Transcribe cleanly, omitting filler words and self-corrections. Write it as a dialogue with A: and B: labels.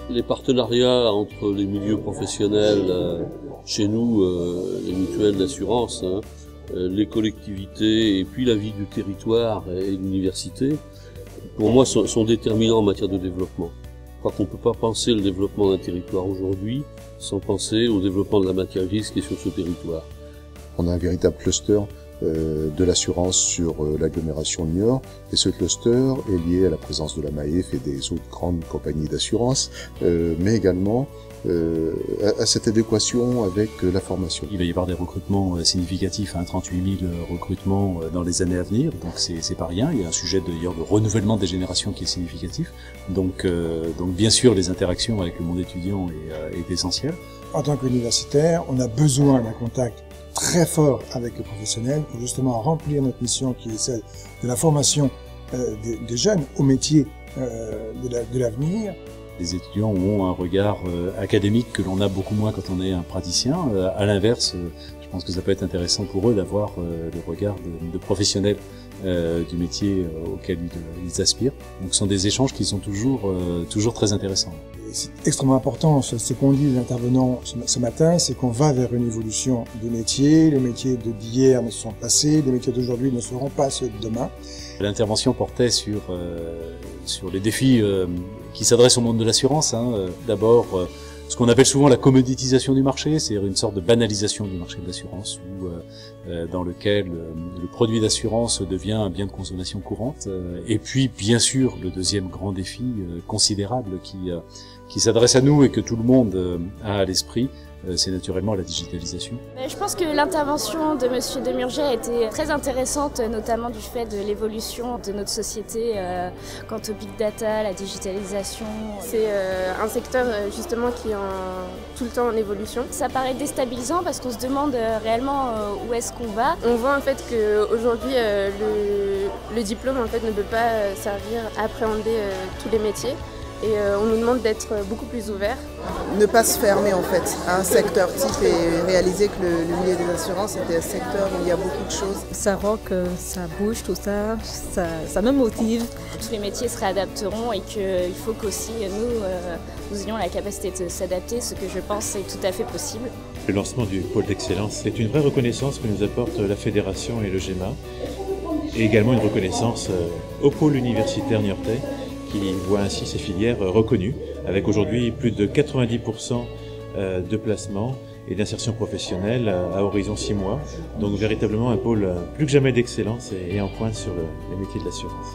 A: Les partenariats entre les milieux professionnels, chez nous, les mutuelles d'assurance, les collectivités et puis la vie du territoire et l'université, pour moi, sont déterminants en matière de développement. Je crois qu'on ne peut pas penser le développement d'un territoire aujourd'hui sans penser au développement de la matière grise qui est sur ce territoire.
B: On a un véritable cluster de l'assurance sur l'agglomération de Niort, et ce cluster est lié à la présence de la MAEF et des autres grandes compagnies d'assurance, mais également à cette adéquation avec la formation.
C: Il va y avoir des recrutements significatifs, 38 000 recrutements dans les années à venir, donc c'est pas rien. Il y a un sujet d'ailleurs de renouvellement des générations qui est significatif, donc bien sûr les interactions avec le monde étudiant est essentielle.
D: En tant qu'universitaire, on a besoin d'un contact très fort avec les professionnels pour justement remplir notre mission qui est celle de la formation des jeunes au métier de l'avenir.
C: Les étudiants ont un regard académique que l'on a beaucoup moins quand on est un praticien. À l'inverse, je pense que ça peut être intéressant pour eux d'avoir le regard de professionnels du métier auquel ils aspirent. Donc ce sont des échanges qui sont toujours très intéressants.
D: C'est extrêmement important, ce qu'ont dit les intervenants ce matin, c'est qu'on va vers une évolution des métiers. Les métiers d'hier ne sont passés, les métiers d'aujourd'hui ne seront pas ceux de demain.
C: L'intervention portait sur les défis qui s'adressent au monde de l'assurance. D'abord, ce qu'on appelle souvent la commoditisation du marché, c'est-à-dire une sorte de banalisation du marché de l'assurance, dans lequel le produit d'assurance devient un bien de consommation courante. Et puis, bien sûr, le deuxième grand défi considérable qui s'adresse à nous et que tout le monde a à l'esprit, c'est naturellement la digitalisation.
E: Je pense que l'intervention de Monsieur Demurger a été très intéressante, notamment du fait de l'évolution de notre société quant au big data, la digitalisation.
F: C'est un secteur justement qui est tout le temps en évolution.
E: Ça paraît déstabilisant parce qu'on se demande réellement où est-ce qu'on va.
F: On voit en fait qu'aujourd'hui le diplôme en fait ne peut pas servir à appréhender tous les métiers. Et on nous demande d'être beaucoup plus ouverts.
G: Ne pas se fermer en fait à un secteur type et réaliser que le milieu des assurances était un secteur où il y a beaucoup de choses.
H: Ça rock, ça bouge, tout ça, ça me motive.
E: Tous les métiers se réadapteront et qu'il faut qu'aussi nous ayons la capacité de s'adapter, ce que je pense est tout à fait possible.
I: Le lancement du pôle d'excellence, c'est une vraie reconnaissance que nous apporte la Fédération et le GEMA, et également une reconnaissance au pôle universitaire niortais, qui voit ainsi ses filières reconnues, avec aujourd'hui plus de 90% de placements et d'insertion professionnelle à horizon 6 mois. Donc véritablement un pôle plus que jamais d'excellence et en pointe sur les métiers de l'assurance.